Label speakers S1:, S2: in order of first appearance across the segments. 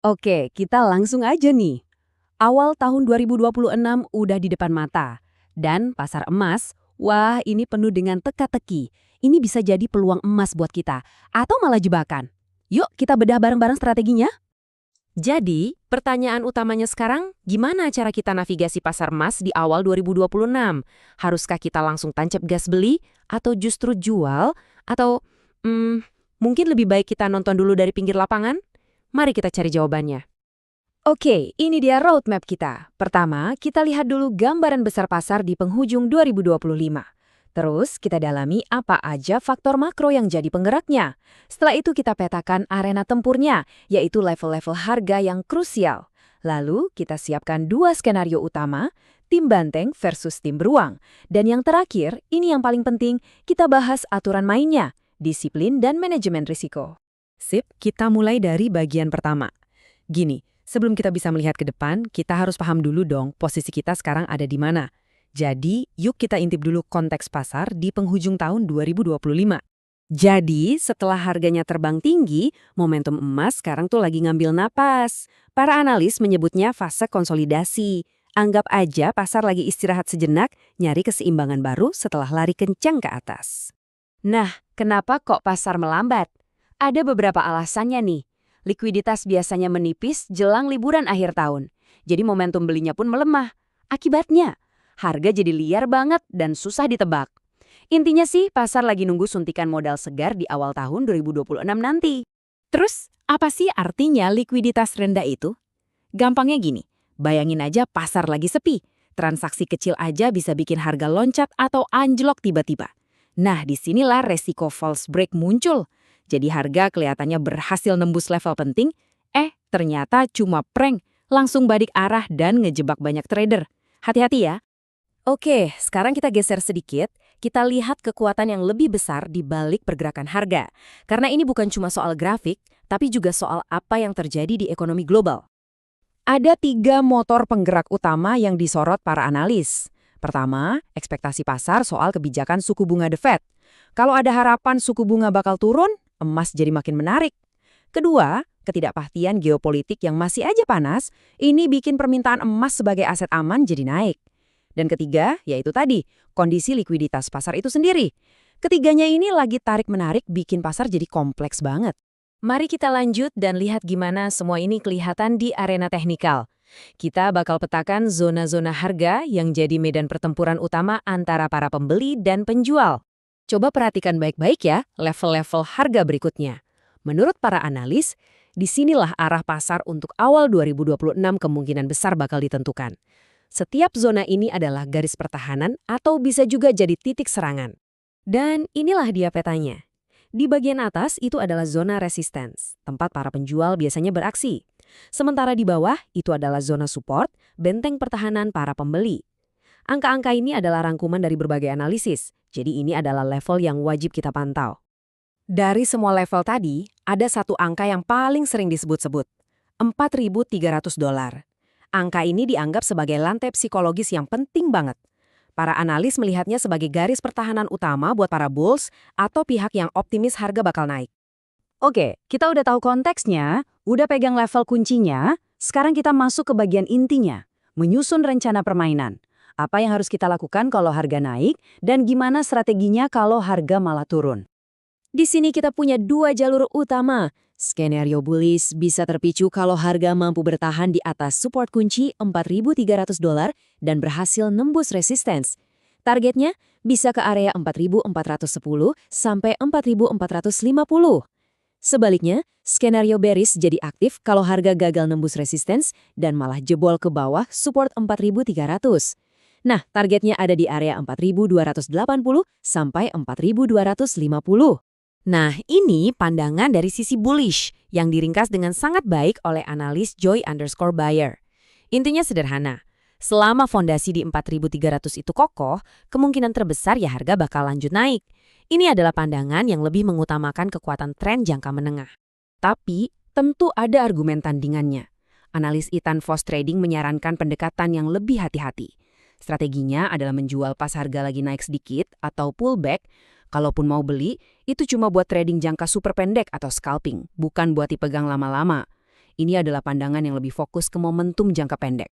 S1: Oke, kita langsung aja nih. Awal tahun 2026 udah di depan mata. Dan pasar emas, wah ini penuh dengan teka-teki. Ini bisa jadi peluang emas buat kita. Atau malah jebakan. Yuk kita bedah bareng-bareng strateginya.
S2: Jadi, pertanyaan utamanya sekarang, gimana cara kita navigasi pasar emas di awal 2026? Haruskah kita langsung tancap gas beli? Atau justru jual? Atau mungkin lebih baik kita nonton dulu dari pinggir lapangan? Mari kita cari jawabannya.
S1: Oke, ini dia roadmap kita. Pertama, kita lihat dulu gambaran besar pasar di penghujung 2025. Terus, kita dalami apa aja faktor makro yang jadi penggeraknya. Setelah itu kita petakan arena tempurnya, yaitu level-level harga yang krusial. Lalu, kita siapkan dua skenario utama, tim banteng versus tim beruang. Dan yang terakhir, ini yang paling penting, kita bahas aturan mainnya, disiplin dan manajemen risiko.
S2: Sip, kita mulai dari bagian pertama. Gini, sebelum kita bisa melihat ke depan, kita harus paham dulu dong posisi kita sekarang ada di mana. Jadi, yuk kita intip dulu konteks pasar di penghujung tahun 2025. Jadi, setelah harganya terbang tinggi, momentum emas sekarang tuh lagi ngambil napas. Para analis menyebutnya fase konsolidasi. Anggap aja pasar lagi istirahat sejenak, nyari keseimbangan baru setelah lari kencang ke atas.
S1: Nah, kenapa kok pasar melambat? Ada beberapa alasannya nih. Likuiditas biasanya menipis jelang liburan akhir tahun. Jadi momentum belinya pun melemah. Akibatnya, harga jadi liar banget dan susah ditebak. Intinya sih, pasar lagi nunggu suntikan modal segar di awal tahun 2026 nanti.
S2: Terus, apa sih artinya likuiditas rendah itu? Gampangnya gini, bayangin aja pasar lagi sepi. Transaksi kecil aja bisa bikin harga loncat atau anjlok tiba-tiba. Nah, disinilah resiko false break muncul. Jadi harga kelihatannya berhasil nembus level penting, ternyata cuma prank, langsung balik arah dan ngejebak banyak trader. Hati-hati ya. Oke, sekarang kita geser sedikit, kita lihat kekuatan yang lebih besar di balik pergerakan harga. Karena ini bukan cuma soal grafik, tapi juga soal apa yang terjadi di ekonomi global. Ada 3 motor penggerak utama yang disorot para analis. Pertama, ekspektasi pasar soal kebijakan suku bunga The Fed. Kalau ada harapan suku bunga bakal turun, emas jadi makin menarik. Kedua, ketidakpastian geopolitik yang masih aja panas, ini bikin permintaan emas sebagai aset aman jadi naik. Dan ketiga, yaitu tadi, kondisi likuiditas pasar itu sendiri. Ketiganya ini lagi tarik-menarik bikin pasar jadi kompleks banget. Mari kita lanjut dan lihat gimana semua ini kelihatan di arena teknikal. Kita bakal petakan zona-zona harga yang jadi medan pertempuran utama antara para pembeli dan penjual. Coba perhatikan baik-baik ya level-level harga berikutnya. Menurut para analis, disinilah arah pasar untuk awal 2026 kemungkinan besar bakal ditentukan. Setiap zona ini adalah garis pertahanan atau bisa juga jadi titik serangan. Dan inilah dia petanya. Di bagian atas itu adalah zona resistance, tempat para penjual biasanya beraksi. Sementara di bawah itu adalah zona support, benteng pertahanan para pembeli. Angka-angka ini adalah rangkuman dari berbagai analisis, jadi ini adalah level yang wajib kita pantau. Dari semua level tadi, ada satu angka yang paling sering disebut-sebut, $4.300. Angka ini dianggap sebagai lantai psikologis yang penting banget. Para analis melihatnya sebagai garis pertahanan utama buat para bulls atau pihak yang optimis harga bakal naik.
S1: Oke, kita udah tahu konteksnya, udah pegang level kuncinya, sekarang kita masuk ke bagian intinya, menyusun rencana permainan. Apa yang harus kita lakukan kalau harga naik, dan gimana strateginya kalau harga malah turun. Di sini kita punya dua jalur utama. Skenario bullish bisa terpicu kalau harga mampu bertahan di atas support kunci $4.300 dan berhasil nembus resistance. Targetnya bisa ke area 4.410 sampai 4.450. Sebaliknya, skenario bearish jadi aktif kalau harga gagal nembus resistance dan malah jebol ke bawah support 4.300. Nah, targetnya ada di area 4.280 sampai 4.250. Nah, ini pandangan dari sisi bullish yang diringkas dengan sangat baik oleh analis Joy_Buyer. Intinya sederhana, selama fondasi di 4.300 itu kokoh, kemungkinan terbesar ya harga bakal lanjut naik. Ini adalah pandangan yang lebih mengutamakan kekuatan tren jangka menengah. Tapi, tentu ada argumen tandingannya. Analis Ethan Voss Trading menyarankan pendekatan yang lebih hati-hati. Strateginya adalah menjual pas harga lagi naik sedikit atau pullback. Kalaupun mau beli, itu cuma buat trading jangka super pendek atau scalping, bukan buat dipegang lama-lama. Ini adalah pandangan yang lebih fokus ke momentum jangka pendek.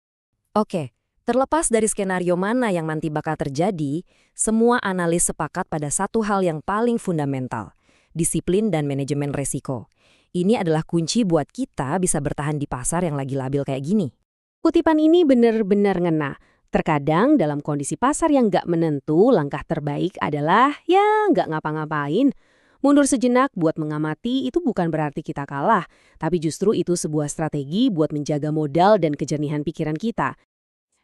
S1: Oke, terlepas dari skenario mana yang nanti bakal terjadi, semua analis sepakat pada satu hal yang paling fundamental, disiplin dan manajemen resiko. Ini adalah kunci buat kita bisa bertahan di pasar yang lagi labil kayak gini.
S2: Kutipan ini benar-benar ngena. Terkadang dalam kondisi pasar yang nggak menentu, langkah terbaik adalah ya nggak ngapa-ngapain. Mundur sejenak buat mengamati itu bukan berarti kita kalah, tapi justru itu sebuah strategi buat menjaga modal dan kejernihan pikiran kita.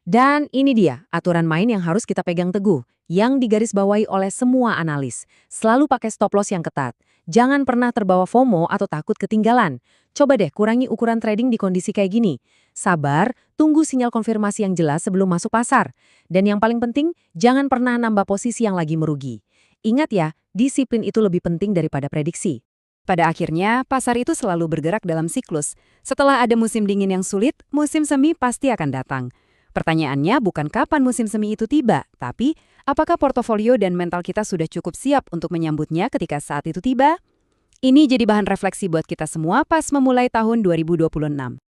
S1: Dan ini dia aturan main yang harus kita pegang teguh, yang digarisbawahi oleh semua analis. Selalu pakai stop loss yang ketat. Jangan pernah terbawa FOMO atau takut ketinggalan. Coba deh kurangi ukuran trading di kondisi kayak gini. Sabar, tunggu sinyal konfirmasi yang jelas sebelum masuk pasar. Dan yang paling penting, jangan pernah nambah posisi yang lagi merugi. Ingat ya, disiplin itu lebih penting daripada prediksi. Pada akhirnya, pasar itu selalu bergerak dalam siklus. Setelah ada musim dingin yang sulit, musim semi pasti akan datang. Pertanyaannya bukan kapan musim semi itu tiba, tapi apakah portofolio dan mental kita sudah cukup siap untuk menyambutnya ketika saat itu tiba? Ini jadi bahan refleksi buat kita semua pas memulai tahun 2026.